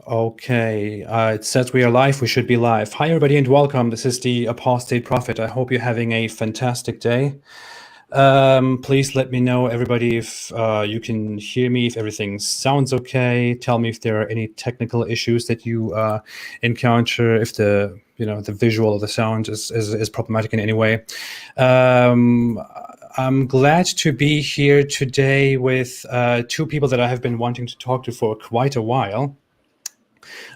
Okay, it says we are live. We should be live. Hi, everybody, and welcome. This is the Apostate Prophet. I hope you're having a fantastic day. Please let me know, everybody, if you can hear me, if everything sounds okay. Tell me if there are any technical issues that you encounter, if the visual or the sound is problematic in any way. I'm glad to be here today with two people that I have been wanting to talk to for quite a while.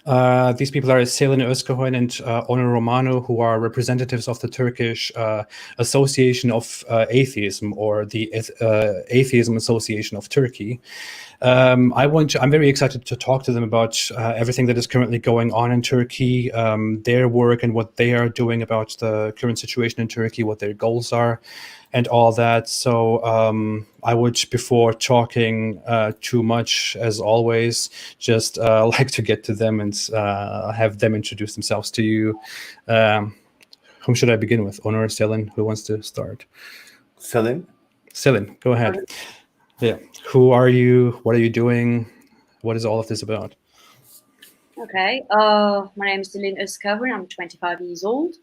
These people are Selin Ozkohen and Onur Romano, who are representatives of the Turkish Association of Atheism, or the Atheism Association of Turkey. I'm very excited to talk to them about everything that is currently going on in Turkey, their work and what they are doing about the current situation in Turkey, what their goals are, and all that. So I would, before talking too much, as always, just like to get to them and have them introduce themselves to you. Whom should I begin with? Onur, Selin, who wants to start? Selin, go ahead. Yeah. Who are you? What are you doing? What is all of this about? Okay. My name is Selin Ozkohen. I'm 25 years old.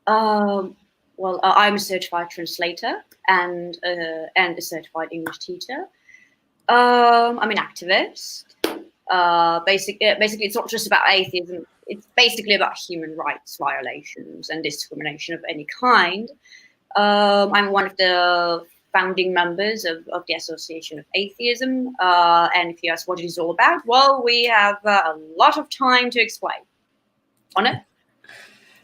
I'm a certified translator and a certified English teacher. I'm an activist. Basically, it's not just about atheism. It's basically about human rights violations and discrimination of any kind. I'm one of the founding members of the Association of Atheism. And if you ask what it is all about, well, we have a lot of time to explain. Onur?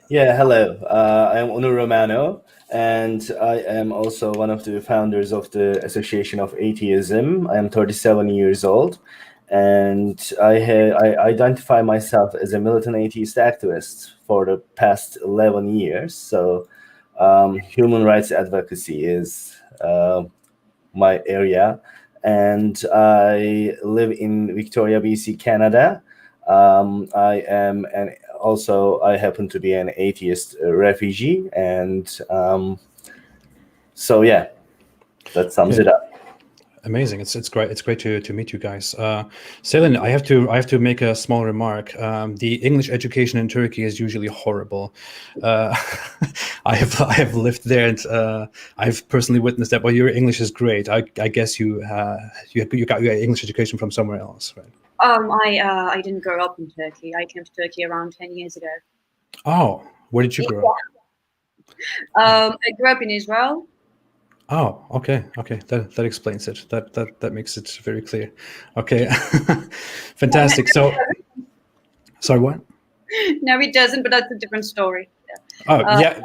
Yeah, hello. I'm Onur Romano, and I am also one of the founders of the Association of Atheism. I am 37 years old, and I identify myself as a militant atheist activist for the past 11 years. So human rights advocacy is my area, and I live in Victoria, BC, Canada. I happen to be an atheist refugee, and so yeah, that sums it up. Amazing! It's great. It's great to meet you guys. Selin, I have to make a small remark. The English education in Turkey is usually horrible. I have lived there, and I've personally witnessed that. But your English is great. I guess you got your English education from somewhere else, right? I didn't grow up in Turkey. I came to Turkey around 10 years ago. Oh, where did you grow up? I grew up in Israel. Oh, okay. That explains it. That makes it very clear. Okay, fantastic. So, sorry, what? No, it doesn't. But that's a different story. Yeah.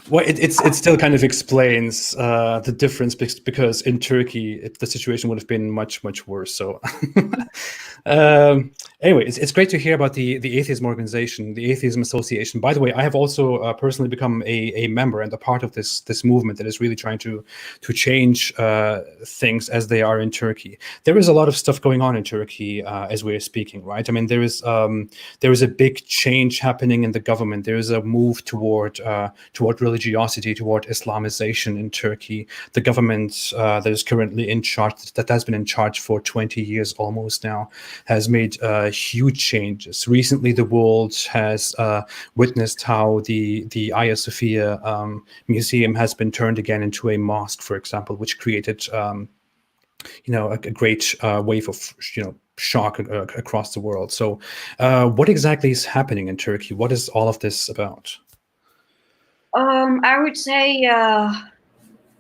Well, it still kind of explains the difference, because in Turkey the situation would have been much worse. So anyway, it's great to hear about the Atheism organization, the Atheism Association. By the way, I have also personally become a member and a part of this movement that is really trying to change things as they are in Turkey. There is a lot of stuff going on in Turkey as we're speaking, right? I mean, there is a big change happening in the government. There is a move toward religiosity, toward Islamization in Turkey. The government that is currently in charge, that has been in charge for 20 years almost now, has made huge changes. Recently, the world has witnessed how the Hagia Sophia museum has been turned again into a mosque, for example, which created a great wave of shock across the world. So what exactly is happening in Turkey? What is all of this about? I would say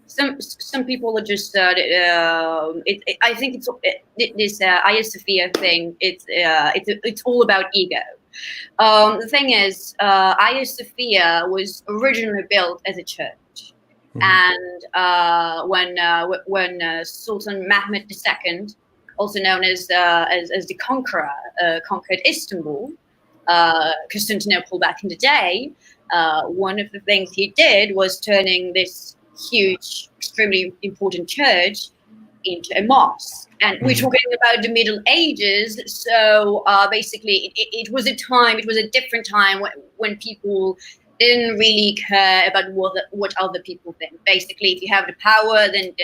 some people are just. I think this Hagia Sophia thing. It's all about ego. The thing is, Hagia Sophia was originally built as a church, and when Sultan Mehmed II, also known as the Conqueror, conquered Istanbul, Constantinople back in the day. One of the things he did was turning this huge, extremely important church into a mosque. And we're talking about the Middle Ages. So basically, it was a different time when people didn't really care about what other people think. Basically, if you have the power, then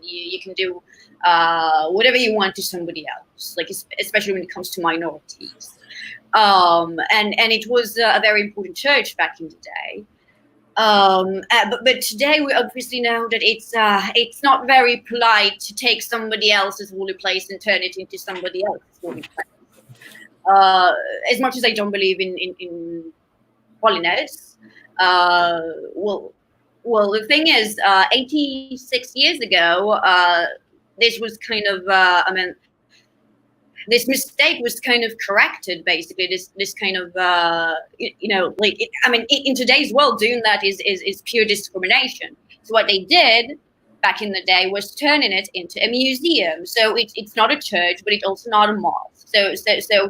you can do whatever you want to somebody else. Like especially when it comes to minorities. And it was a very important church back in the day. But today we obviously know that it's not very polite to take somebody else's holy place and turn it into somebody else's holy place. As much as I don't believe in holiness, well, the thing is, 86 years ago, this was kind of, this mistake was kind of corrected. Basically, this kind of, in today's world, doing that is pure discrimination. So what they did back in the day was turning it into a museum. So it's not a church, but it's also not a mosque. So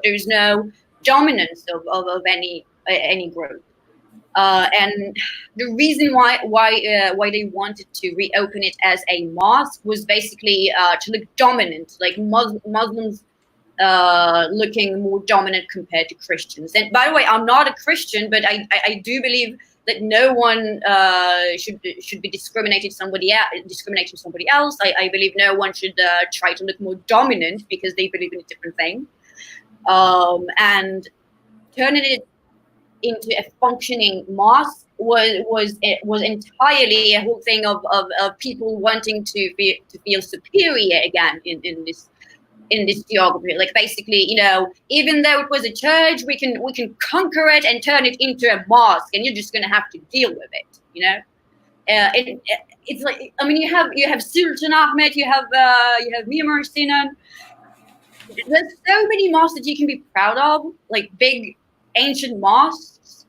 there's no dominance of any group. And the reason why they wanted to reopen it as a mosque was basically to look dominant, like Muslims looking more dominant compared to Christians. And by the way, I'm not a Christian, but I do believe that no one should be discriminating somebody else. I believe no one should try to look more dominant because they believe in a different thing. And turning it into a functioning mosque was entirely a whole thing of people wanting to feel superior again in this geography. Like basically, even though it was a church, we can conquer it and turn it into a mosque, and you're just gonna have to deal with it. It's like, you have Sultan Ahmed, you have Mimar Sinan. There's so many mosques that you can be proud of, like big ancient mosques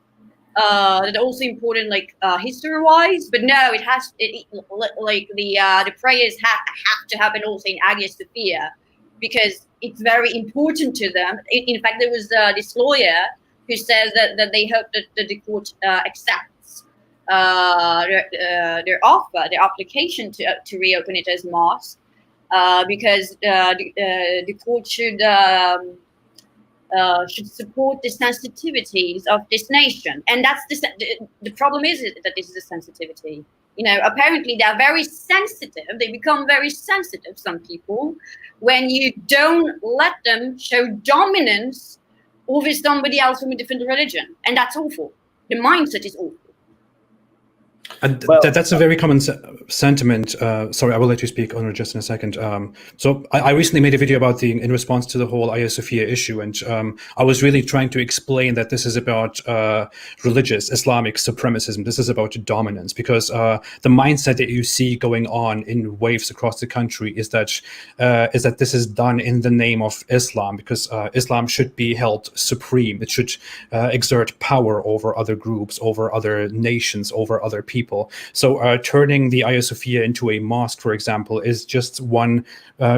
that are also important, like history-wise. But no, the prayers have to happen also in Hagia Sophia, because it's very important to them. In fact, there was this lawyer who says that they hope that the court accepts their application to reopen it as mosque, because the court should support the sensitivities of this nation. And that's the problem is that this is a sensitivity. Apparently they're very sensitive. They become very sensitive, some people, when you don't let them show dominance over somebody else from a different religion. And that's awful. The mindset is awful. And that's a very common sentiment. Sorry, I will let you speak, Onur, just in a second. So I recently made a video about in response to the whole Hagia Sophia issue, and I was really trying to explain that this is about religious Islamic supremacism. This is about dominance, because the mindset that you see going on in waves across the country is that this is done in the name of Islam, because Islam should be held supreme. It should exert power over other groups, over other nations, over other people. So turning the Hagia Sophia into a mosque, for example, is just one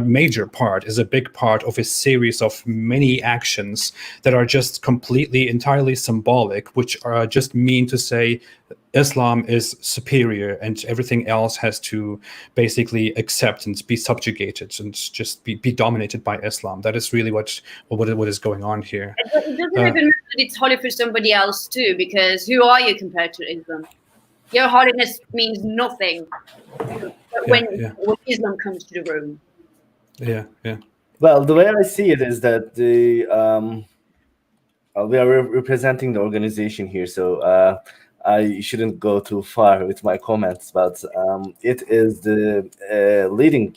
major part, is a big part of a series of many actions that are just entirely symbolic, which are just mean to say Islam is superior and everything else has to basically accept and be subjugated and just be dominated by Islam. That is really what is going on here. It doesn't even matter that it's holy for somebody else too, because who are you compared to Islam? Your holiness means nothing when Islam comes to the room. Yeah. Well, the way I see it is that we are representing the organization here, so I shouldn't go too far with my comments. But it is the leading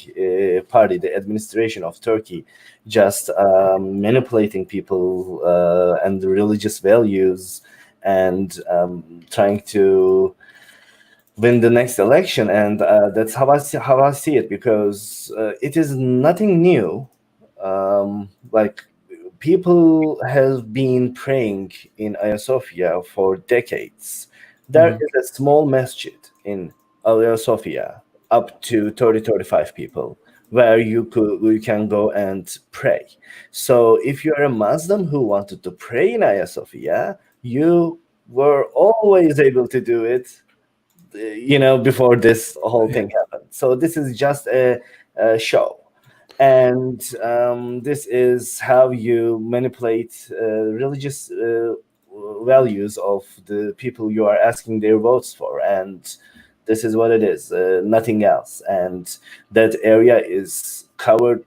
party, the administration of Turkey, just manipulating people and the religious values, and trying to win the next election. And that's how I see it, because it is nothing new. Like, people have been praying in Hagia Sophia for decades. There is a small masjid in Hagia Sophia, up to 30-35 people, where you can go and pray. So if you're a Muslim who wanted to pray in Hagia Sophia, you were always able to do it, before this whole thing happened. So this is just a show. And this is how you manipulate religious values of the people you are asking their votes for, and this is what it is, nothing else. And that area is covered,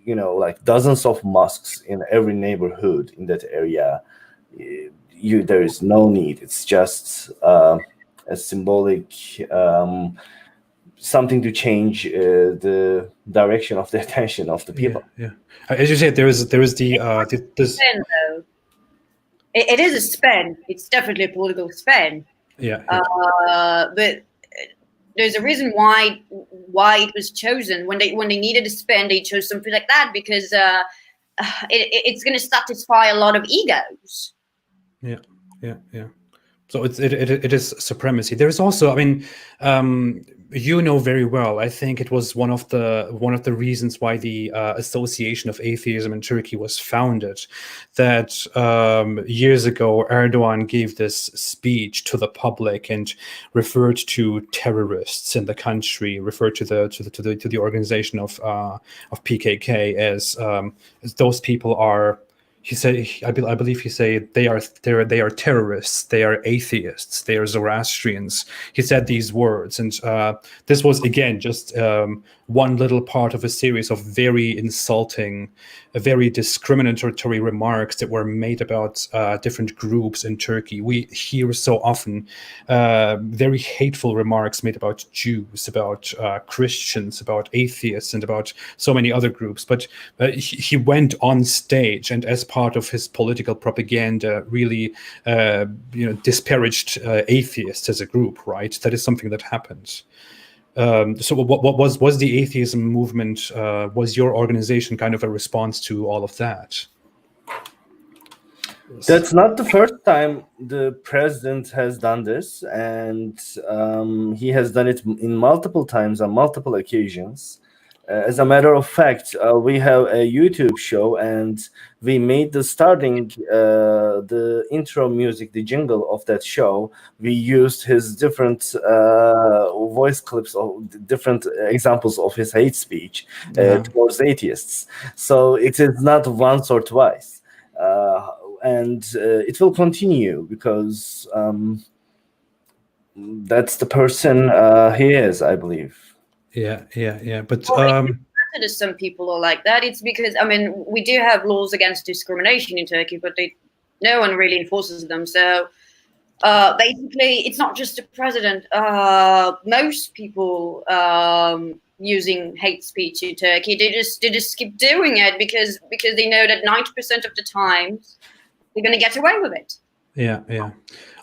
like dozens of mosques in every neighborhood in that area. There is no need. It's just a symbolic something to change the direction of the attention of the people. Yeah. As you said, there is the this. Spin, though. It is a spin. It's definitely a political spin. Yeah. But there's a reason why it was chosen. When they needed a spin, they chose something like that because it's going to satisfy a lot of egos. Yeah. So it is supremacy. There is also, I mean, very well. I think it was one of the reasons why the Association of Atheism in Turkey was founded. That years ago, Erdogan gave this speech to the public and referred to terrorists in the country, referred to the organization of PKK as those people are. He said, I believe he said they are terrorists, they are atheists, they are Zoroastrians. He said these words, and this was again just one little part of a series of very insulting, very discriminatory remarks that were made about different groups in Turkey. We hear so often very hateful remarks made about Jews, about Christians, about atheists, and about so many other groups. But he went on stage and, as part of his political propaganda, really disparaged atheists as a group. Right, that is something that happened. So what was the atheism movement? Was your organization kind of a response to all of that? That's not the first time the president has done this, and he has done it in multiple times on multiple occasions. As a matter of fact, we have a YouTube show, and we made the starting, the intro music, the jingle of that show. We used his different voice clips of different examples of his hate speech towards atheists. So it is not once or twice. And it will continue because that's the person he is, I believe. Yeah. But some people are like that. It's because, I mean, we do have laws against discrimination in Turkey, but no one really enforces them. So basically, it's not just the president. Most people using hate speech in Turkey, they just keep doing it because they know that 90% of the times they're going to get away with it. Yeah.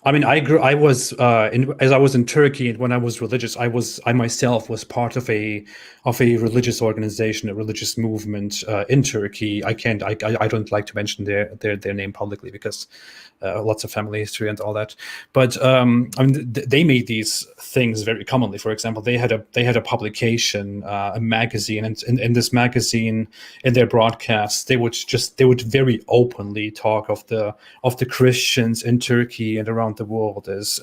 I mean, as I was in Turkey, and when I was religious, I myself was part of a religious organization, a religious movement in Turkey. I don't like to mention their name publicly because lots of family history and all that. But I mean, they made these things very commonly. For example, they had a publication, a magazine, and in this magazine, in their broadcasts, they would very openly talk of the Christians in Turkey and around the world as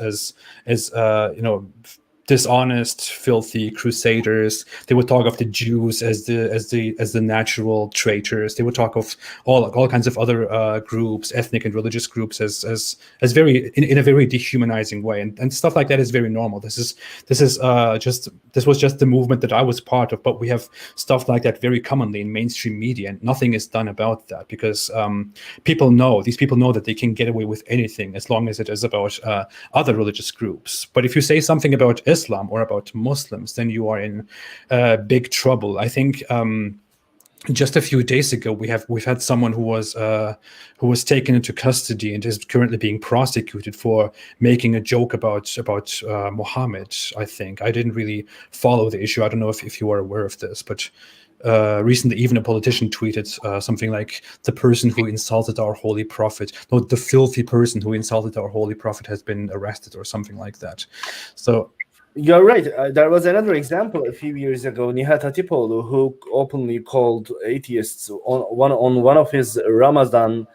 dishonest, filthy crusaders. They would talk of the Jews as the natural traitors. They would talk of all kinds of other groups, ethnic and religious groups, as very in a very dehumanizing way, and stuff like that is very normal. This was just the movement that I was part of, but we have stuff like that very commonly in mainstream media, and nothing is done about that because these people know that they can get away with anything as long as it is about other religious groups. But if you say something about Islam or about Muslims, then you are in big trouble. I think just a few days ago we've had someone who was taken into custody and is currently being prosecuted for making a joke about Muhammad. I think I didn't really follow the issue. I don't know if you are aware of this, but recently even a politician tweeted something like, the person who insulted our holy prophet, no, the filthy person who insulted our holy prophet has been arrested, or something like that. So you're right. There was another example a few years ago, Nihat Hatipoğlu, who openly called atheists on one of his Ramadan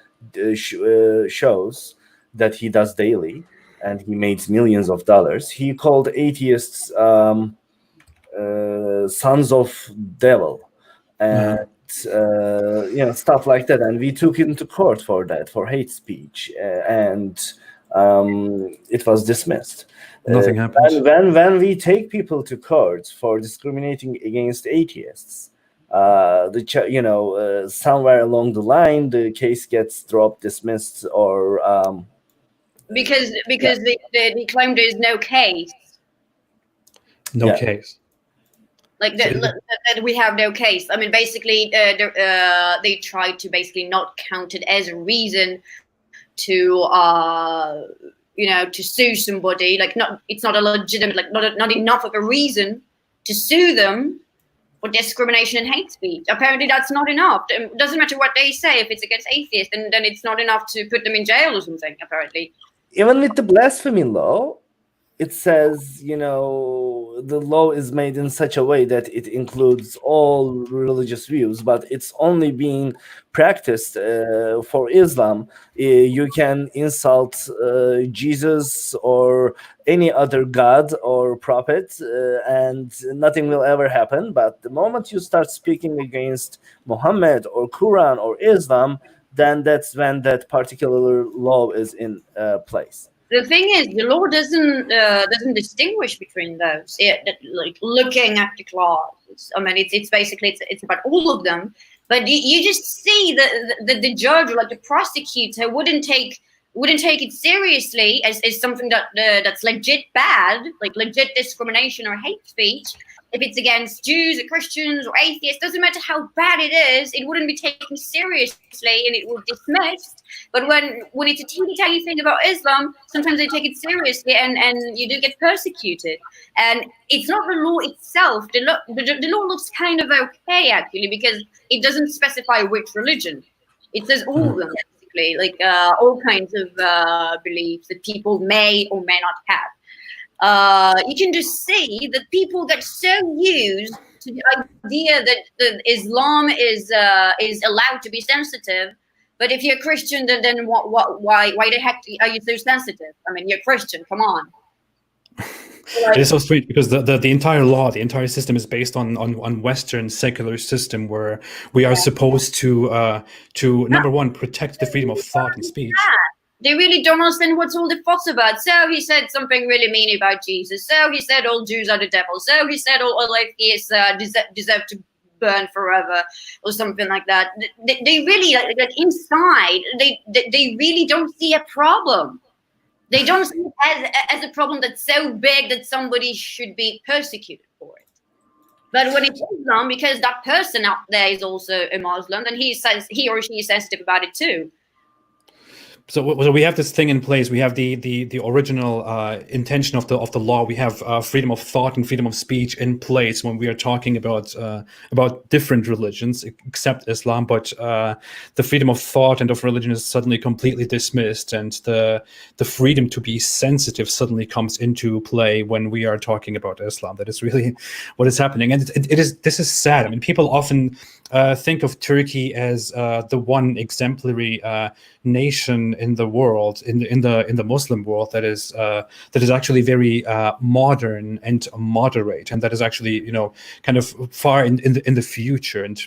shows that he does daily, and he made millions of dollars. He called atheists sons of devil, and stuff like that, and we took it into court for that, for hate speech, and it was dismissed. Nothing happens. When we take people to court for discriminating against atheists, somewhere along the line the case gets dropped, dismissed, or because they claim there is no case. No case. Like that we have no case. I mean, basically, they tried to basically not count it as a reason to to sue somebody. Like, it's not a legitimate, like not enough of a reason to sue them for discrimination and hate speech. Apparently, that's not enough. It doesn't matter what they say. If it's against atheists, then it's not enough to put them in jail or something. Apparently, even with the blasphemy law, it says, the law is made in such a way that it includes all religious views, but it's only being practiced for Islam. You can insult Jesus or any other god or prophet, and nothing will ever happen. But the moment you start speaking against Muhammad or Quran or Islam, then that's when that particular law is in place. The thing is, the law doesn't distinguish between those. Like looking at the clauses, I mean, it's basically it's about all of them. But you just see that the judge or like the prosecutor wouldn't take it seriously as something that's legit bad, like legit discrimination or hate speech. If it's against Jews or Christians or atheists, doesn't matter how bad it is, it wouldn't be taken seriously and it would be dismissed. But when it's a teeny tiny thing about Islam, sometimes they take it seriously and you do get persecuted. And it's not the law itself. The law looks kind of okay, actually, because it doesn't specify which religion. It says all of them, basically, like all kinds of beliefs that people may or may not have. You can just see that people get so used to the idea that Islam is allowed to be sensitive. But if you're a Christian, then why the heck are you so sensitive? I mean, you're Christian. Come on. It is so strange because the entire law, the entire system is based on Western secular system where we are supposed to number one, protect the freedom of thought and speech. They really don't understand what's all the fuss about. So he said something really mean about Jesus. So he said all Jews are the devil. So he said all atheists deserve to burn forever, or something like that. They really, like inside, they really don't see a problem. They don't see it as a problem that's so big that somebody should be persecuted for it. But when it's Islam, because that person out there is also a Muslim, then he or she is sensitive about it too. So we have this thing in place. We have the original intention of the law. We have freedom of thought and freedom of speech in place when we are talking about different religions except Islam. But the freedom of thought and of religion is suddenly completely dismissed, and the freedom to be sensitive suddenly comes into play when we are talking about Islam. That is really what is happening, and this is sad. I mean, people often think of Turkey as the one exemplary nation in the world, in the Muslim world, that is actually very modern and moderate, and that is actually kind of far in the future, and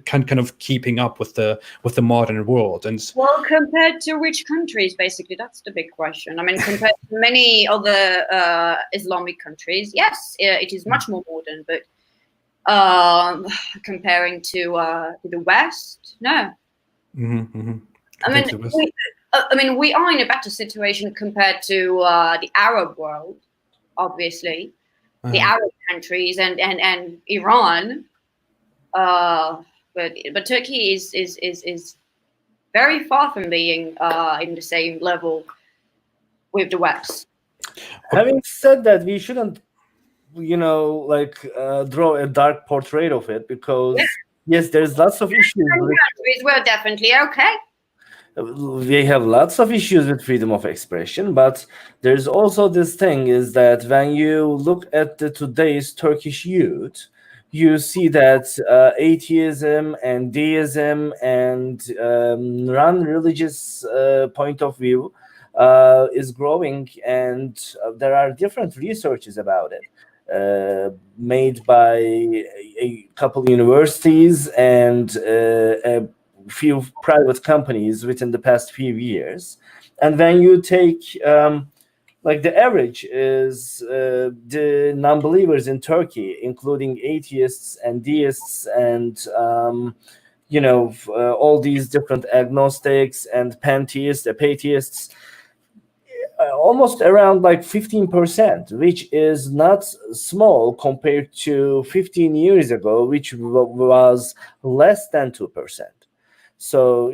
kind of keeping up with the modern world. And well, compared to which countries, basically, that's the big question. I mean, compared to many other Islamic countries, yes, it is much more modern, but comparing to the West, no. Mm-hmm, mm-hmm. I mean, we are in a better situation compared to the Arab world, obviously, the Arab countries and Iran. But Turkey is very far from being in the same level with the West. Having said that, we shouldn't, draw a dark portrait of it, because yes, there's lots of issues. We're definitely okay. We have lots of issues with freedom of expression, but there's also this thing is that when you look at today's Turkish youth, you see that atheism and deism and non-religious point of view is growing, and there are different researches about it. made by a couple universities and a few private companies within the past few years. And when you take like the average is the non-believers in Turkey, including atheists and deists and all these different agnostics and pantheists, atheists, almost around like 15%, which is not small compared to 15 years ago, which was less than 2%. So,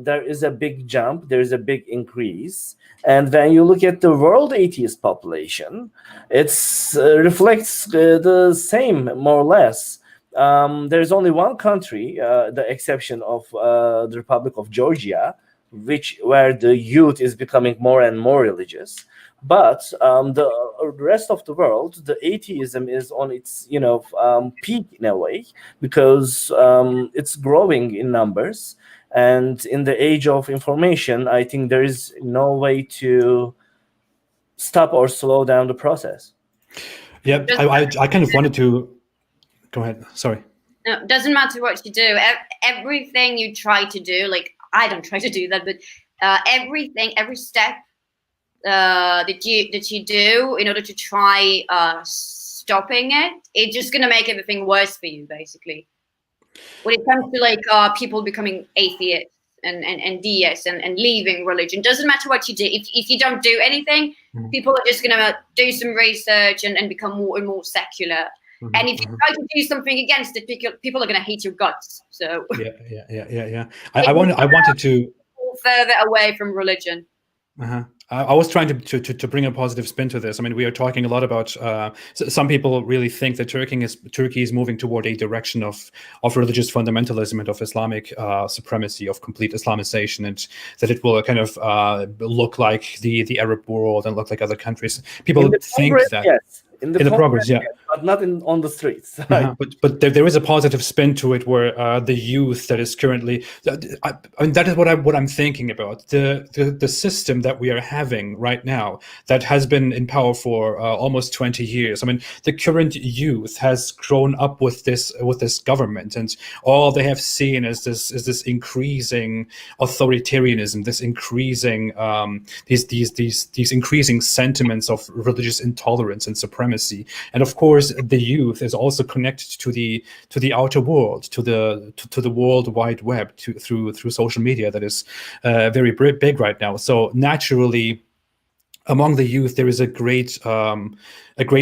there is a big jump, there is a big increase. And when you look at the world atheist population, it reflects the same, more or less. There's only one country, the exception of the Republic of Georgia, where the youth is becoming more and more religious. But the rest of the world, the atheism is on its peak in a way, because it's growing in numbers. And in the age of information, I think there is no way to stop or slow down the process. Yeah, I kind of wanted to go ahead. Sorry. No, it doesn't matter what you do. Everything you try to do, like I don't try to do that, but every step that you do in order to try stopping it, it's just gonna make everything worse for you, basically. When it comes to like people becoming atheists and deists and leaving religion, doesn't matter what you do. If you don't do anything, people are just gonna do some research and become more and more secular. And if you try to do something against it, people are gonna hate your guts. So yeah. I wanted to further away from religion. I was trying to bring a positive spin to this. I mean, we are talking a lot about some people really think that Turkey is moving toward a direction of religious fundamentalism and of Islamic supremacy, of complete Islamization, and that it will kind of look like the Arab world and look like other countries. People think that. Yes. In the progress, yeah, but not on the streets. But there is a positive spin to it, where the youth that is currently, and that is what I'm thinking about. The system that we are having right now, that has been in power for almost 20 years. I mean, the current youth has grown up with this government, and all they have seen is this increasing authoritarianism, this increasing these increasing sentiments of religious intolerance and supremacy. And of course, the youth is also connected to the outer world, to the World Wide Web, through social media that is very big right now. So naturally, among the youth, there is a great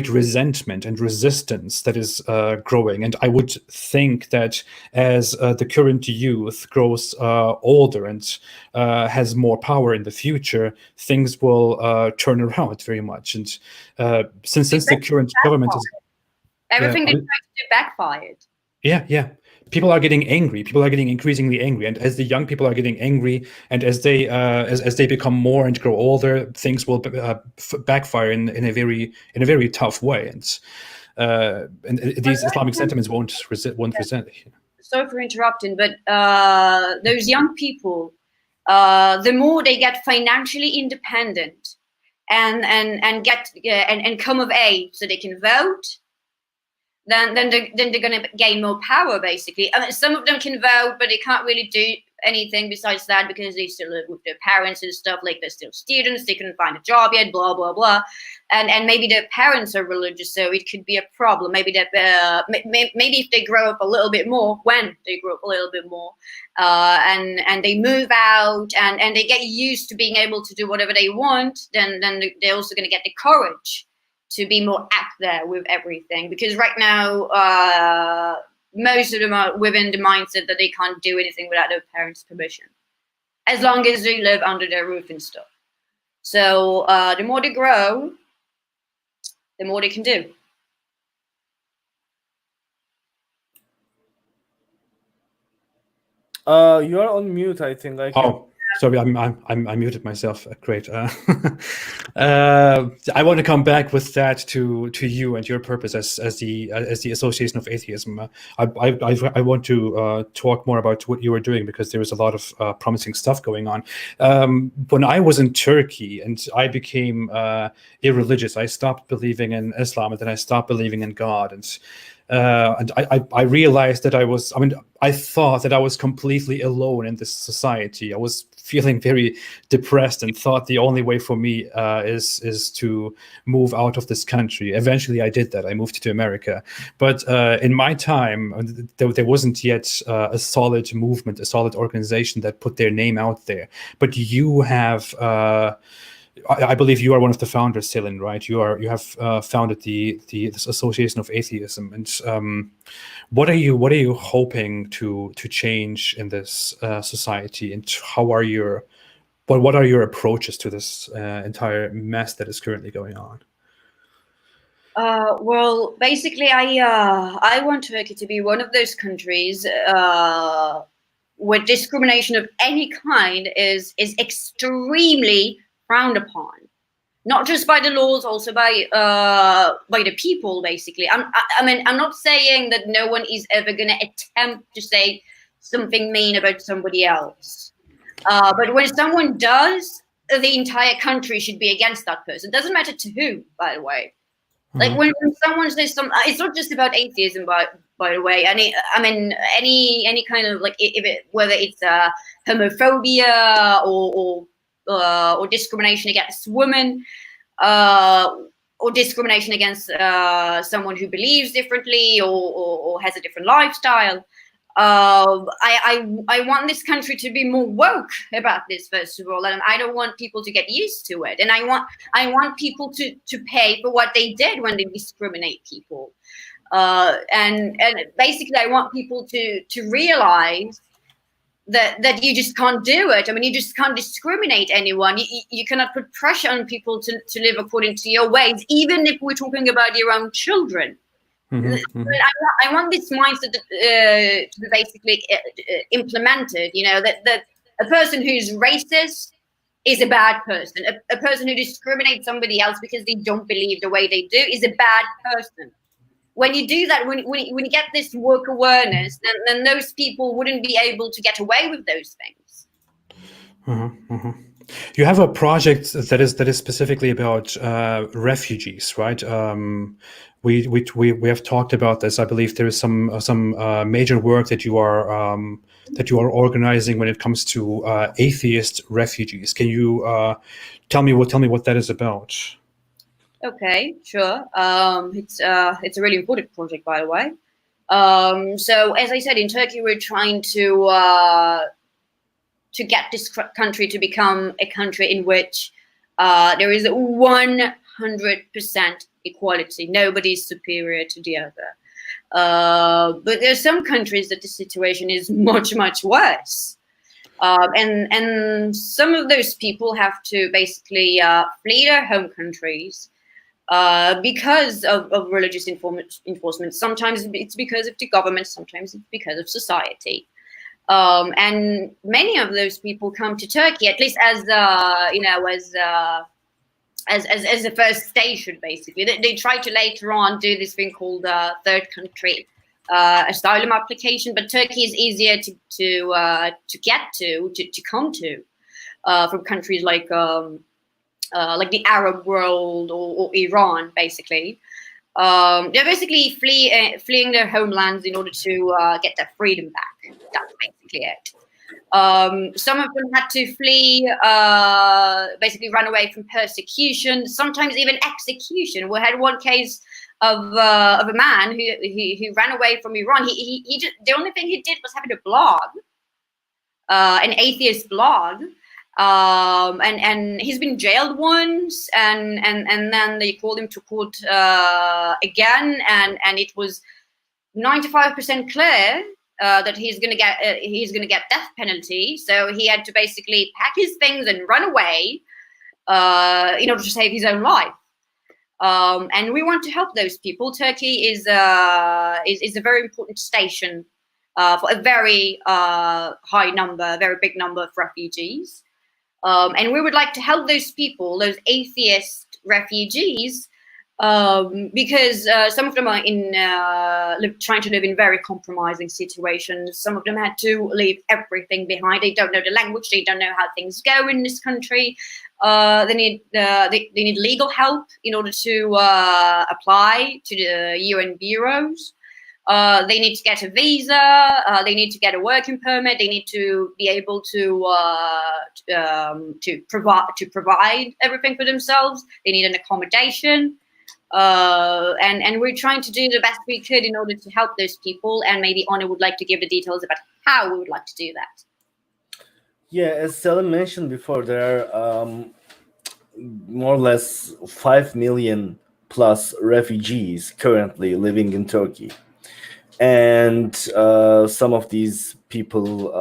resentment and resistance that is growing. And I would think that as the current youth grows older and has more power in the future, things will turn around very much. And since the current government is everything they try to do backfired. Yeah. People are getting angry. People are getting increasingly angry, and as the young people are getting angry, and as they become more and grow older, things will backfire in a very tough way, and these Islamic sentiments won't resent. Sorry for interrupting, but those young people, the more they get financially independent and come of age, so they can vote. Then they're going to gain more power, basically. I mean, some of them can vote, but they can't really do anything besides that, because they still live with their parents and stuff. Like, they're still students, they couldn't find a job yet, blah blah blah. And maybe their parents are religious, so it could be a problem. Maybe that maybe if they grow up a little bit more, when they grow up a little bit more, and they move out and they get used to being able to do whatever they want, then they're also going to get the courage to be more out there with everything. Because right now, most of them are within the mindset that they can't do anything without their parents' permission, as long as they live under their roof and stuff. So the more they grow, the more they can do. You are on mute, I think. Sorry, I muted myself. Great. I want to come back with that to you and your purpose as the Association of Atheism. I want to talk more about what you were doing, because there was a lot of promising stuff going on. When I was in Turkey and I became irreligious, I stopped believing in Islam, and then I stopped believing in God, and I realized that I thought that I was completely alone in this society. I was feeling very depressed and thought the only way for me is to move out of this country. Eventually I did that. I moved to America. But in my time, there wasn't yet a solid movement, a solid organization that put their name out there. But you have... I believe you are one of the founders, Selin, right? You have founded this Association of Atheism, and what are you hoping to change in this society, and what are your approaches to this entire mess that is currently going on? Well, basically, I want Turkey to be one of those countries where discrimination of any kind is extremely frowned upon, not just by the laws, also by the people. Basically, I'm not saying that no one is ever going to attempt to say something mean about somebody else, but when someone does, the entire country should be against that person. It doesn't matter to who, by the way. Like when someone says something, it's not just about atheism, by the way. Any kind of, like, whether it's homophobia or discrimination against women, or discrimination against someone who believes differently or has a different lifestyle. I want this country to be more woke about this, first of all, and I don't want people to get used to it. And I want people to pay for what they did when they discriminate people. And basically, I want people to realize that you just can't do it. I mean, you just can't discriminate anyone. You cannot put pressure on people to live according to your ways, even if we're talking about your own children. I want this mindset to be basically implemented, that a person who's racist is a bad person. A person who discriminates somebody else because they don't believe the way they do is a bad person. When you do that, when you get this woke awareness, then those people wouldn't be able to get away with those things. You have a project that is specifically about refugees, right? We have talked about this. I believe there is some major work that you are organizing when it comes to atheist refugees. Can you tell me what that is about? Okay, sure. It's a really important project, by the way. So as I said, in Turkey, we're trying to get this country to become a country in which there is 100% equality. Nobody is superior to the other. But there are some countries that the situation is much, much worse. And some of those people have to basically flee their home countries because of religious enforcement. Sometimes it's because of the government, sometimes it's because of society. And many of those people come to Turkey, at least as a first station. Basically, they try to later on do this thing called third country asylum application, but Turkey is easier to get to come to from countries like the Arab world or Iran, basically. They're basically fleeing their homelands in order to get their freedom back. That's basically it. Some of them had to flee, basically run away from persecution, sometimes even execution. We had one case of a man who ran away from Iran. He just, the only thing he did was having a blog, an atheist blog. And he's been jailed once, and then they called him to court again, and it was 95% clear that he's gonna get death penalty. So he had to basically pack his things and run away in order to save his own life. And we want to help those people. Turkey is a very important station for a very very big number of refugees. And we would like to help those people, those atheist refugees, because some of them are trying to live in very compromising situations. Some of them had to leave everything behind. They don't know the language. They don't know how things go in this country. They need legal help in order to apply to the UN bureaus. They need to get a visa. They need to get a working permit. They need to be able to provide everything for themselves. They need an accommodation. And we're trying to do the best we could in order to help those people. And maybe Onur would like to give the details about how we would like to do that. Yeah, as Selin mentioned before, there are more or less 5 million plus refugees currently living in Turkey. And some of these people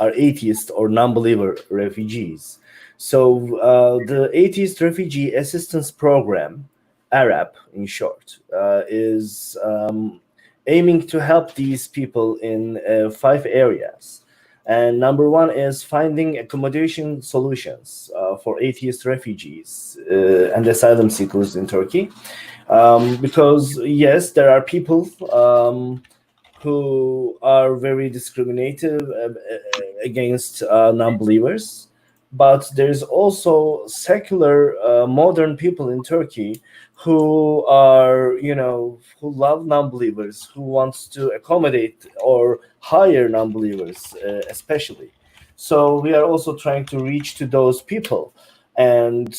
are atheist or non-believer refugees. So the Atheist Refugee Assistance Program, ARAP in short, is aiming to help these people in 5 areas. And number 1 is finding accommodation solutions for atheist refugees and asylum seekers in Turkey. Because yes, there are people who are very discriminative against non-believers, but there's also secular modern people in Turkey who are, who love non-believers, who wants to accommodate or hire non-believers, especially. So we are also trying to reach to those people. And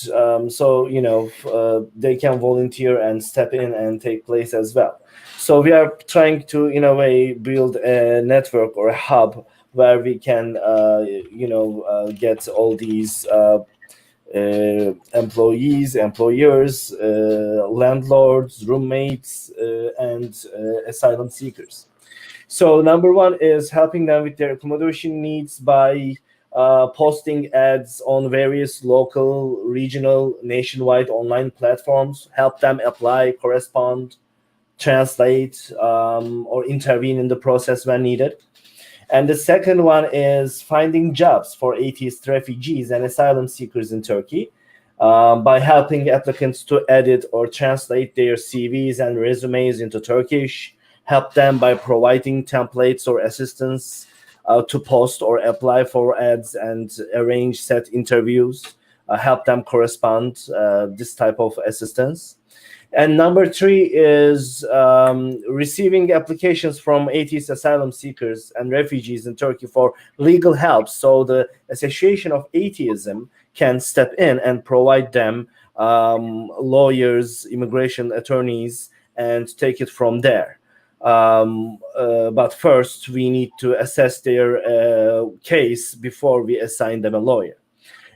they can volunteer and step in and take place as well. So we are trying to, in a way, build a network or a hub where we can, get all these employees, employers, landlords, roommates, and asylum seekers. So number 1 is helping them with their accommodation needs by posting ads on various local, regional, nationwide online platforms, help them apply, correspond, translate, or intervene in the process when needed. And the second one is finding jobs for atheist refugees and asylum seekers in Turkey by helping applicants to edit or translate their CVs and resumes into Turkish, help them by providing templates or assistance to post or apply for ads and arrange set interviews, help them correspond, this type of assistance. And number 3 is receiving applications from atheist asylum seekers and refugees in Turkey for legal help. So the Association of Atheism can step in and provide them lawyers, immigration attorneys, and take it from there. But first, we need to assess their case before we assign them a lawyer.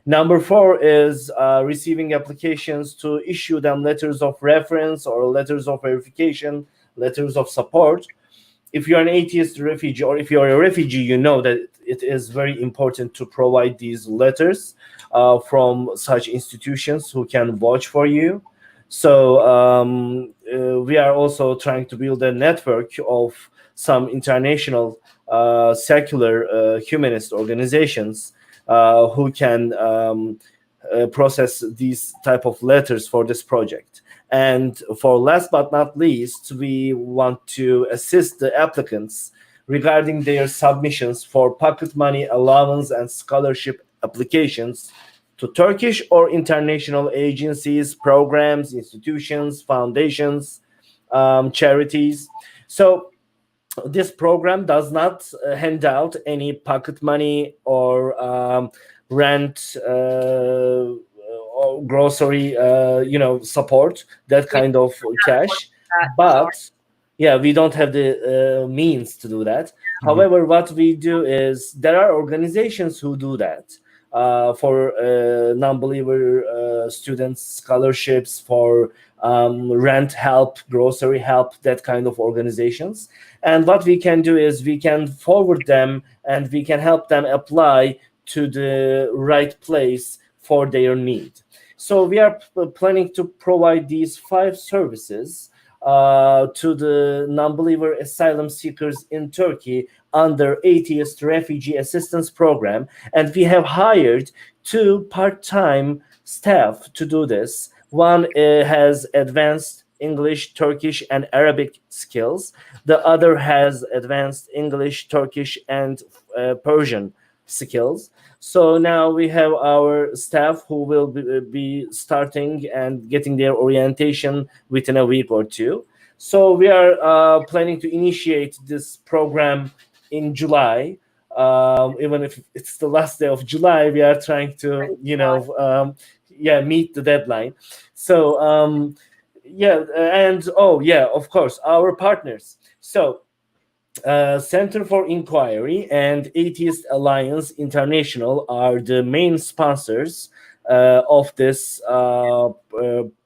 Number 4 is receiving applications to issue them letters of reference or letters of verification, letters of support. If you're an atheist refugee or if you're a refugee, you know that it is very important to provide these letters from such institutions who can vouch for you. So we are also trying to build a network of some international secular humanist organizations who can process these type of letters for this project. And for last but not least, we want to assist the applicants regarding their submissions for pocket money allowance and scholarship applications to Turkish or international agencies, programs, institutions, foundations, charities. So this program does not hand out any pocket money or rent or grocery, support, that kind of cash. But yeah, we don't have the means to do that. Mm-hmm. However, what we do is there are organizations who do that for non-believer students, scholarships, for rent help, grocery help, that kind of organizations. And what we can do is we can forward them and we can help them apply to the right place for their need. So we are planning to provide these 5 services to the non-believer asylum seekers in Turkey under Atheist Refugee Assistance Program, and we have hired 2 part-time staff to do this. One has advanced English, Turkish, and Arabic skills. The other has advanced English, Turkish, and Persian skills. So now we have our staff who will be starting and getting their orientation within a week or 2. So we are planning to initiate this program in July. Even if it's the last day of July, we are trying to, meet the deadline. So, of course, our partners. So, Center for Inquiry and Atheist Alliance International are the main sponsors of this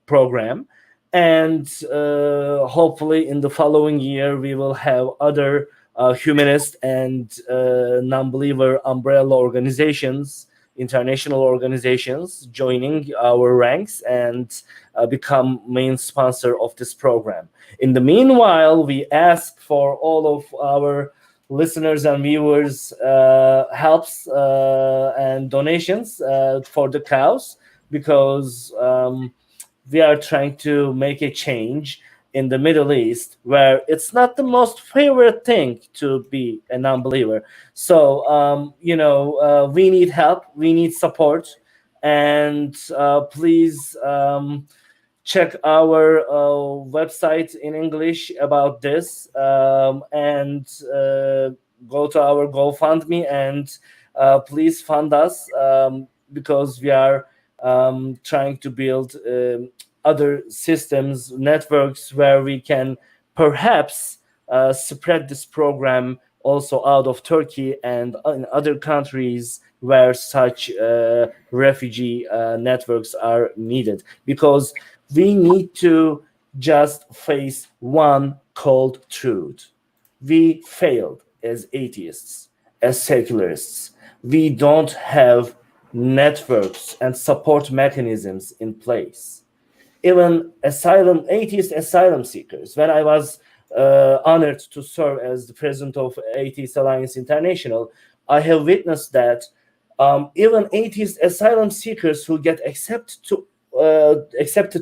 program. And hopefully in the following year, we will have other humanist and non-believer umbrella organizations, international organizations, joining our ranks and become main sponsor of this program. In the meanwhile, we ask for all of our listeners and viewers helps and donations for the cause, because we are trying to make a change in the Middle East, where it's not the most favorite thing to be a non-believer. So, we need help, we need support, and please check our website in English about this, and go to our GoFundMe and please fund us, because we are trying to build other systems, networks, where we can perhaps spread this program also out of Turkey and in other countries where such refugee networks are needed. Because we need to just face one cold truth. We failed as atheists, as secularists. We don't have networks and support mechanisms in place. Even atheist asylum seekers, when I was honored to serve as the president of Atheist Alliance International, I have witnessed that even atheist asylum seekers who get accepted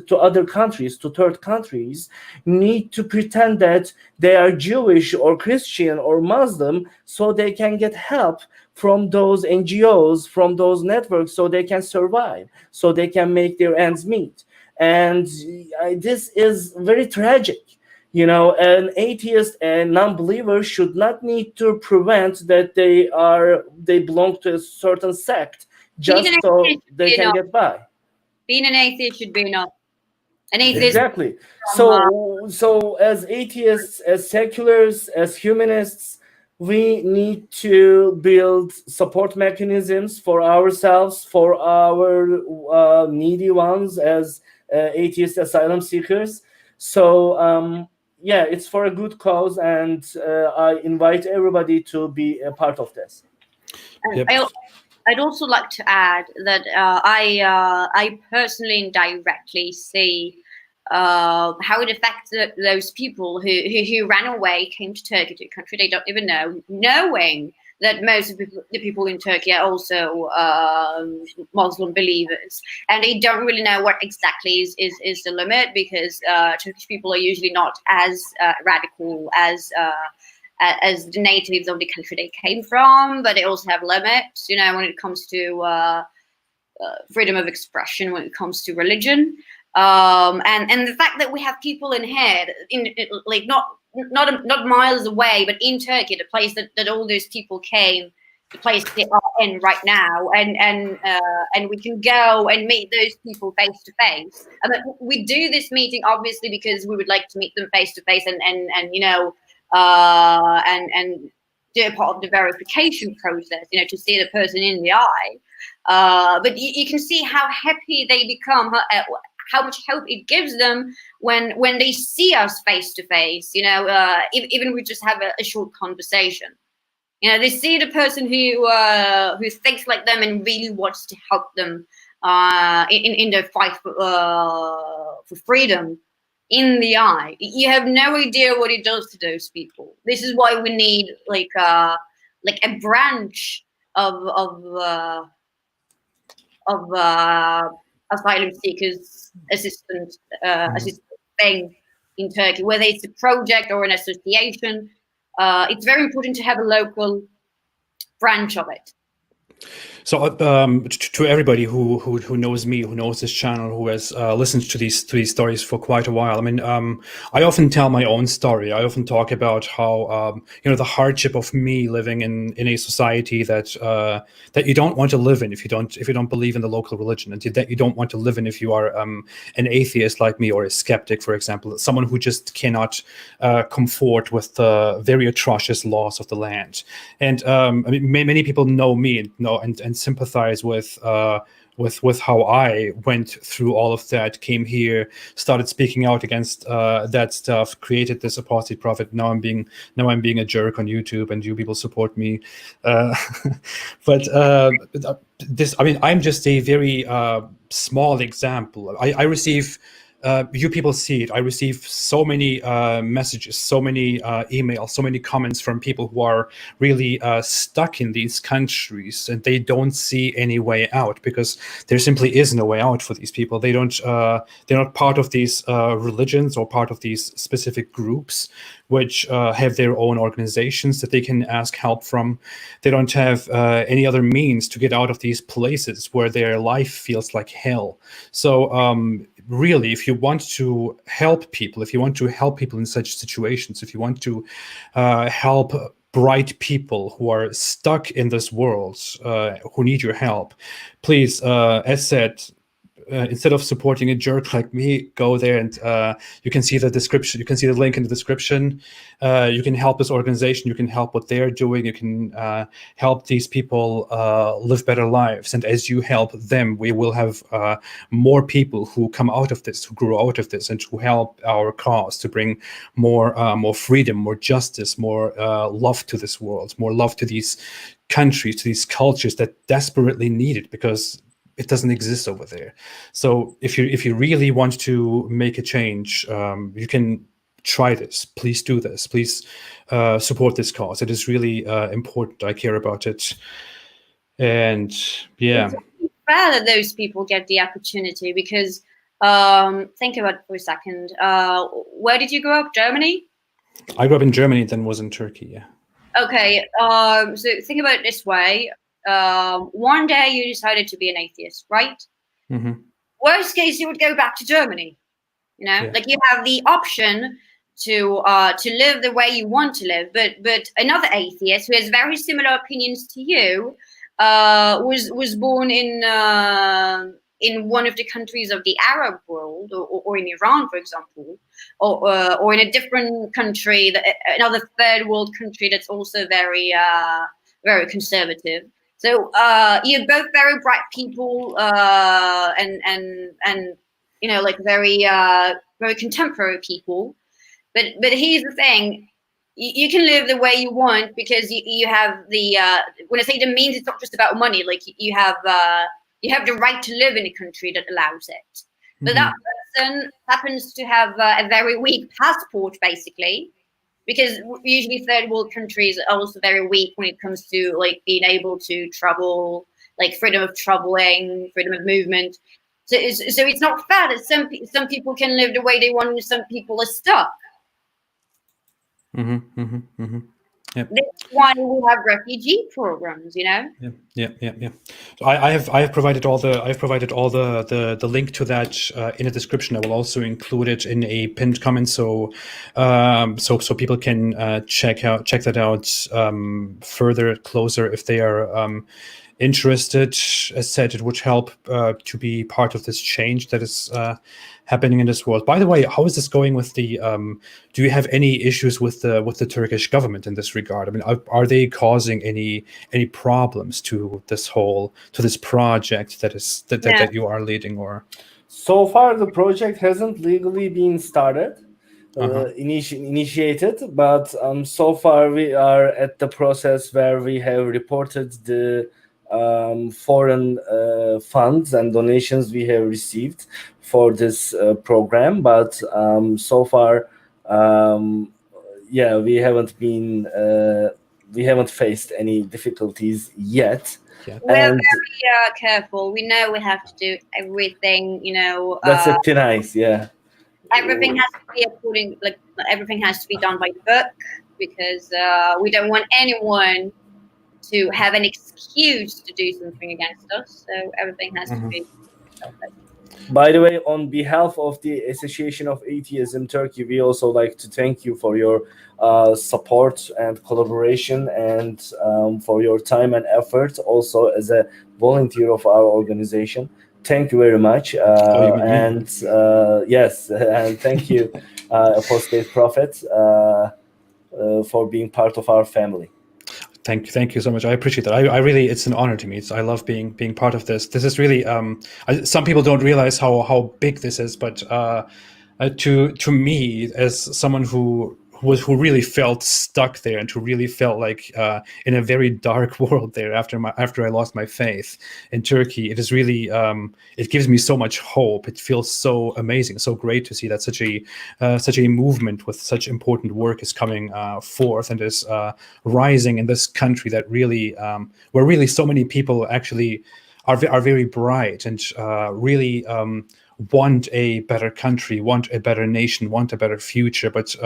to other countries, to third countries, need to pretend that they are Jewish or Christian or Muslim, so they can get help from those NGOs, from those networks, so they can survive, so they can make their ends meet. And this is very tragic. An atheist and non-believer should not need to prevent that they belong to a certain sect just so they can get by. Being an atheist should be enough. An atheist. Exactly. So as atheists, as seculars, as humanists, we need to build support mechanisms for ourselves, for our needy ones as atheist asylum seekers. So it's for a good cause, and I invite everybody to be a part of this. Yep. I'd also like to add that I personally and directly see how it affects those people who ran away, came to Turkey, to a country they don't even know, knowing that most of the people in Turkey are also Muslim believers, and they don't really know what exactly is the limit, because Turkish people are usually not as radical as the natives of the country they came from, but they also have limits, when it comes to freedom of expression, when it comes to religion, and the fact that we have people in here, not miles away, but in Turkey, the place that all those people came, the place they are in right now, and we can go and meet those people face to face. I mean, we do this meeting obviously because we would like to meet them face to face, and do a part of the verification process, to see the person in the eye. But you can see how happy they become, how much hope it gives them when they see us face to face. Even we just have a short conversation. They see the person who thinks like them and really wants to help them in their fight for freedom. in the eye, you have no idea what it does to those people. This is why we need like a branch of asylum seekers assistant thing in Turkey, whether it's a project or an association. It's very important to have a local branch of it. So to everybody who knows me, who knows this channel, who has listened to these stories for quite a while, I mean, I often tell my own story. I often talk about how the hardship of me living in a society that you don't want to live in if you don't believe in the local religion, and that you don't want to live in if you are an atheist like me, or a skeptic, for example, someone who just cannot comfort with the very atrocious laws of the land. And I mean, many people know me and sympathize with how I went through all of that, came here, started speaking out against that stuff, created this apostate prophet. Now I'm being a jerk on YouTube, and you people support me. But this, I mean, I'm just a very small example. I receive. You people see it. I receive so many messages, so many emails, so many comments from people who are really stuck in these countries, and they don't see any way out, because there simply is no way out for these people. They don't. They're not part of these religions or part of these specific groups, which have their own organizations that they can ask help from. They don't have any other means to get out of these places where their life feels like hell. So really, if you want to help people, in such situations, if you want to help bright people who are stuck in this world, who need your help, please, as said, instead of supporting a jerk like me, go there and you can see the description. You can see the link in the description. You can help this organization. You can help what they're doing. You can help these people live better lives. And as you help them, we will have more people who come out of this, who grow out of this, and who help our cause to bring more freedom, more justice, more love to this world, more love to these countries, to these cultures that desperately need it, because it doesn't exist over there. So if you really want to make a change, you can try this. Please do this. Please support this cause. It is really important. I care about it. And yeah. It's fair that those people get the opportunity, because think about it for a second. Where did you grow up? Germany? I grew up in Germany, then was in Turkey, yeah. Okay, so think about it this way. One day you decided to be an atheist, right? Mm-hmm. Worst case, you would go back to Germany. Yeah. Like you have the option to live the way you want to live, but another atheist who has very similar opinions to you was born in one of the countries of the Arab world, or in Iran, for example, or in a different country, another third world country that's also very very conservative. So you're both very bright people, and like very very contemporary people. But here's the thing: you can live the way you want, because you have the when I say the means, it's not just about money. Like you have the right to live in a country that allows it. But that person happens to have a very weak passport, basically. Because usually third world countries are also very weak when it comes to like being able to travel, like freedom of traveling, freedom of movement. So it's not fair that some people can live the way they want and some people are stuck. Yep. That's why we have refugee programs, Yeah. So I have provided all the link to that in the description. I will also include it in a pinned comment, so people can check that out further, closer, if they are interested. As said, it would help to be part of this change that is happening in this world. By the way, how is this going with the? Do you have any issues with the Turkish government in this regard? I mean, are they causing any problems to this project that you are leading? Or so far the project hasn't legally been started, initiated, but so far we are at the process where we have reported the foreign funds and donations we have received for this program, but so far, yeah, we haven't faced any difficulties yet. Yeah. We're very careful. We know we have to do everything, That's pretty nice, yeah. Everything has to be everything has to be done by the book, because we don't want anyone to have an excuse to do something against us. So everything has to be perfect. By the way, on behalf of the Association of Atheism Turkey, we also like to thank you for your support and collaboration, and for your time and effort also as a volunteer of our organization. Thank you very much. Yes, and thank you, Apostate Prophet, for being part of our family. Thank you so much. I appreciate that. I really, it's an honor to me. I love being part of this. This is really, some people don't realize how big this is, but to me, as someone who really felt stuck there, and who really felt like in a very dark world there after I lost my faith in Turkey, it is really, it gives me so much hope. It feels so amazing, so great to see that such a movement with such important work is coming forth and is rising in this country that really, where really so many people actually are very bright and really want a better country, want a better nation, want a better future, but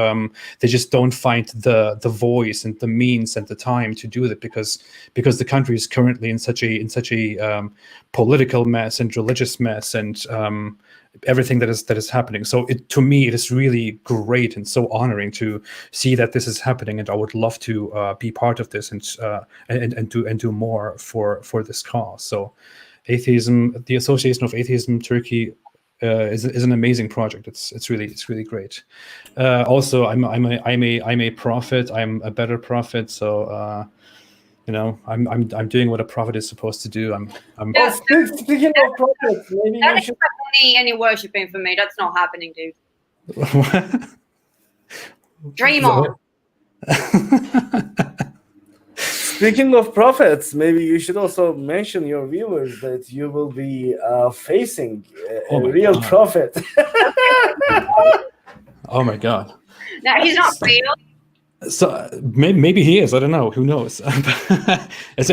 they just don't find the voice and the means and the time to do that, because the country is currently in such a political mess and religious mess and everything that is happening. So to me it is really great and so honoring to see that this is happening, and I would love to be part of this and do more for this cause. So Atheism, the Association of Atheism Turkey, is an amazing project. It's really great. Also, I'm a prophet. I'm a better prophet. So I'm doing what a prophet is supposed to do. Speaking of prophets, maybe don't expect any worshiping from me. That's not happening, dude. Dream on. Speaking of prophets, maybe you should also mention your viewers that you will be facing a real prophet. Oh my God! No, he's not real. So maybe he is. I don't know. Who knows? So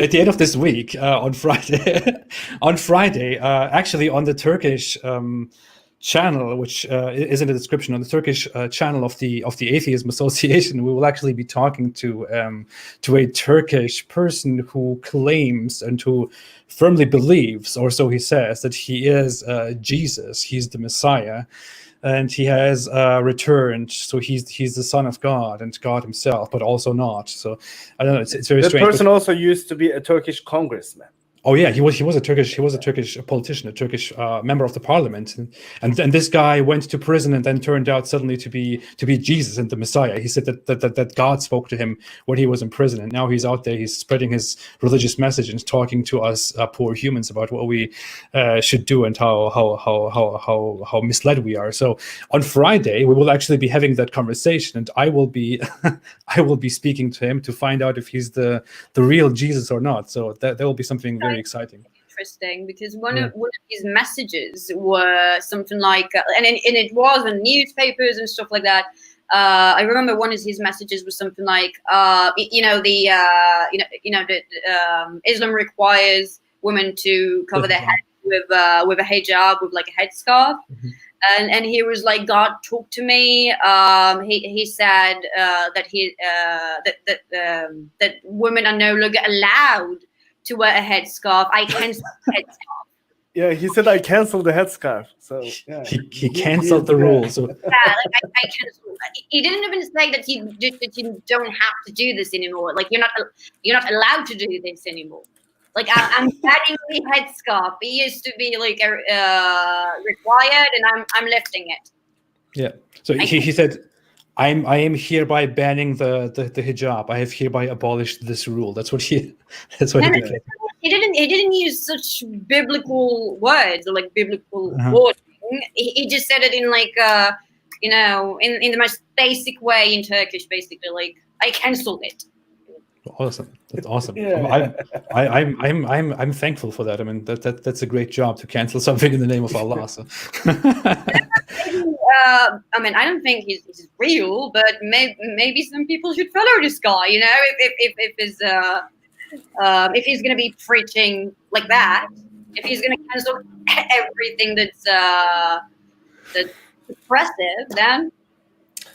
at the end of this week, on Friday, actually on the Turkish channel, which is in the description, on the Turkish channel of the Atheism Association, we will actually be talking to a Turkish person who claims and who firmly believes, or so he says, that he is Jesus. He's the Messiah, and he has returned. So he's the Son of God and God Himself, but also not. So I don't know. It's very strange. That person also used to be a Turkish congressman. Oh yeah, he was a Turkish politician, a Turkish member of the parliament, and this guy went to prison and then turned out suddenly to be Jesus and the Messiah. He said that God spoke to him when he was in prison, and now he's out there. He's spreading his religious message and talking to us poor humans about what we should do and how misled we are. So on Friday we will actually be having that conversation, and I will be speaking to him to find out if he's the real Jesus or not. So that will be something very exciting. Interesting, because one of his messages were something like, and it was in newspapers and stuff like that. I remember one of his messages was something like, Islam requires women to cover their head with a hijab, with like a headscarf. Mm-hmm. And he was like, God talked to me. He said that women are no longer allowed to wear a headscarf. I canceled the headscarf. Yeah, he said I canceled the headscarf. So yeah, he canceled the rules. So. Yeah, like I canceled. He didn't even say that you don't have to do this anymore. Like you're not allowed to do this anymore. Like I'm adding the headscarf. It used to be like required, and I'm lifting it. Yeah. So he said, I am hereby banning the hijab. I have hereby abolished this rule. That's what he declared. He didn't use such biblical words or like biblical wording. He just said it in like in the most basic way in Turkish, basically like I cancelled it. Awesome. That's awesome. Yeah. I'm thankful for that. I mean, that's a great job to cancel something in the name of Allah. So. I mean, I don't think he's real, but maybe some people should follow this guy. You know, if he's going to be preaching like that, if he's going to cancel everything that's oppressive, then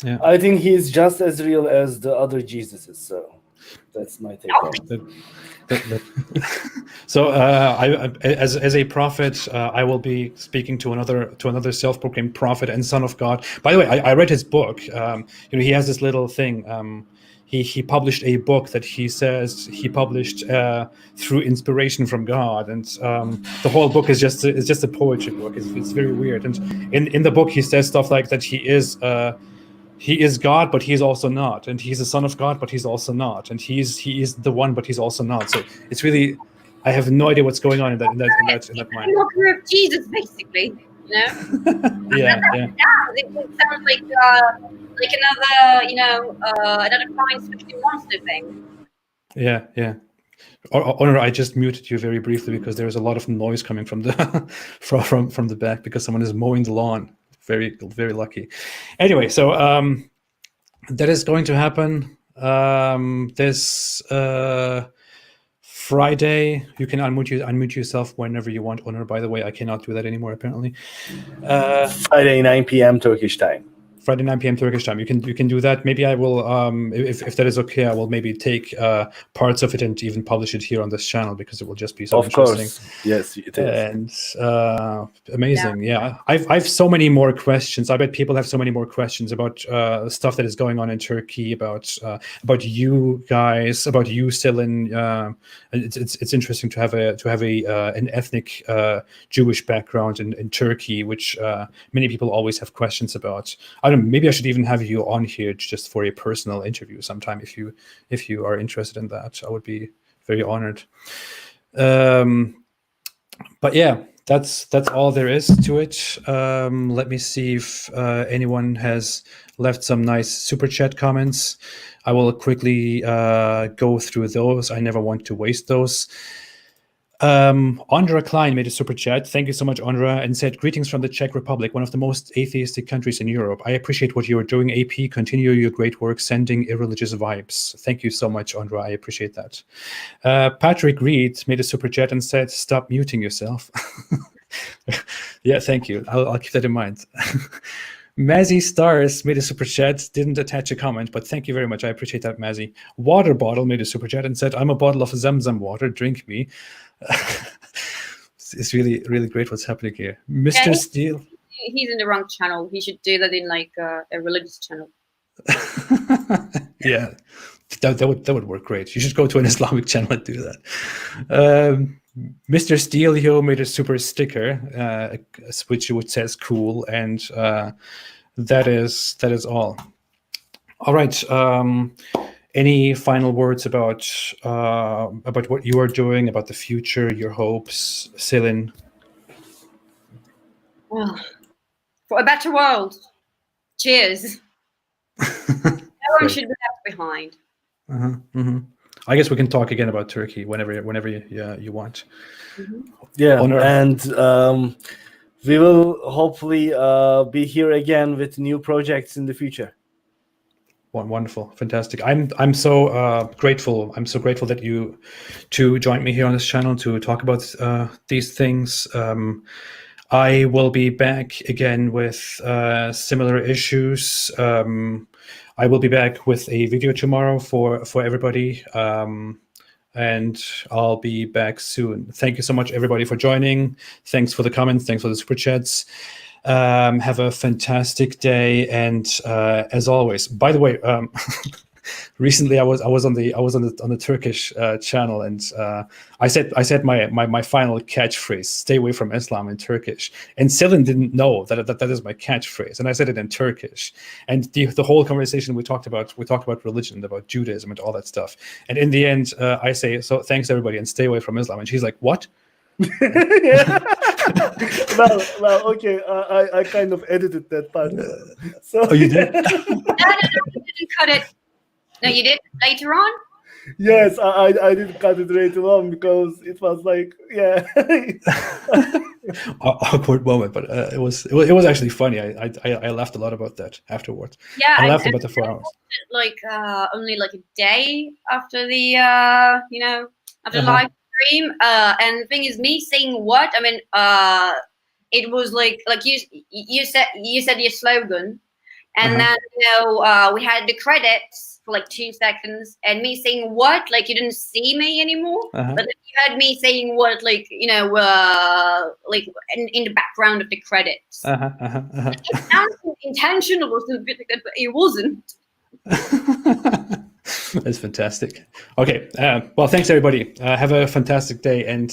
Yeah. I think he's just as real as the other Jesuses. So that's my take on it. So, as a prophet, I will be speaking to another self-proclaimed prophet and son of God. By the way, I read his book. He has this little thing. He published a book that he says he published through inspiration from God, and the whole book is just a poetry book. It's very weird. And in the book, he says stuff like that he is God, but he's also not, and he's a son of God, but he's also not, and he is the one, but he's also not. So it's really, I have no idea what's going on in that mind. Mockery of Jesus, basically, you know. Yeah. It sounds like another, another fine spaghetti monster thing. Yeah. Onur, I just muted you very briefly because there is a lot of noise coming from the from the back because someone is mowing the lawn. Very, very lucky. Anyway, so that is going to happen this Friday. You can unmute yourself whenever you want, Onur. By the way, I cannot do that anymore, apparently. Friday, 9 p.m. Turkish time. Friday 9 p.m. Turkish time. You can do that. Maybe I will, if that is okay, I will maybe take parts of it and even publish it here on this channel because it will just be so interesting. Of course, yes, it is. And amazing. Yeah, I've so many more questions. I bet people have so many more questions about stuff that is going on in Turkey, about you guys, about you, Selin. It's interesting to have an ethnic Jewish background in Turkey, which many people always have questions about. Maybe I should even have you on here just for a personal interview sometime if you are interested in that. I would be very honored. But yeah, that's all there is to it. Let me see if anyone has left some nice super chat comments. I will quickly go through those. I never want to waste those. Andra Klein made a super chat. Thank you so much, Andra, and said, greetings from the Czech Republic, one of the most atheistic countries in Europe. I appreciate what you are doing, AP. Continue your great work, sending irreligious vibes. Thank you so much, Andra. I appreciate that. Patrick Reed made a super chat and said, stop muting yourself. Yeah, thank you. I'll keep that in mind. Mazzy Stars made a super chat, didn't attach a comment, but thank you very much. I appreciate that, Mazzy. Water Bottle made a super chat and said, I'm a bottle of Zamzam water, drink me. It's really, really great what's happening here. Mr. Steele. He's in the wrong channel. He should do that in like a religious channel. Yeah, that would work great. You should go to an Islamic channel and do that. Mr. Steele made a super sticker, which says cool, and that is all. All right. Any final words about what you are doing, about the future, your hopes, Selin? Well, for a better world. Cheers. No one should be left behind. I guess we can talk again about Turkey whenever you want. Yeah, Onur. And we will hopefully be here again with new projects in the future. Wonderful, fantastic. I'm so grateful. I'm so grateful that you two joined me here on this channel to talk about these things. I will be back again with similar issues. I will be back with a video tomorrow for everybody, and I'll be back soon. Thank you so much, everybody, for joining. Thanks for the comments. Thanks for the super chats. Have a fantastic day, and as always, by the way, recently I was on the Turkish channel, and I said my final catchphrase: "Stay away from Islam" in Turkish, and Selin didn't know that is my catchphrase, and I said it in Turkish, and the whole conversation we talked about religion, about Judaism, and all that stuff, and in the end I say, so thanks everybody, and stay away from Islam, and she's like, what? well, okay. I kind of edited that part. So oh, you did? No, you didn't cut it. No, you did later on. Yes, I didn't concentrate long because it was like, yeah. Awkward moment, but it was actually funny. I laughed a lot about that afterwards. Yeah, I and, laughed and about the 4 hours. like only like a day after the after Uh-huh. live stream. And the thing is, me saying what I mean, it was like you said your slogan, and Uh-huh. then we had the credits for like 2 seconds, and me saying what, like you didn't see me anymore, Uh-huh. but then you had me saying what, like like in the background of the credits. Uh-huh. Uh-huh. Uh-huh. It sounds intentional or something like that, but it wasn't. That's fantastic. Okay, well, thanks everybody. Have a fantastic day, and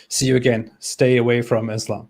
see you again. Stay away from Islam.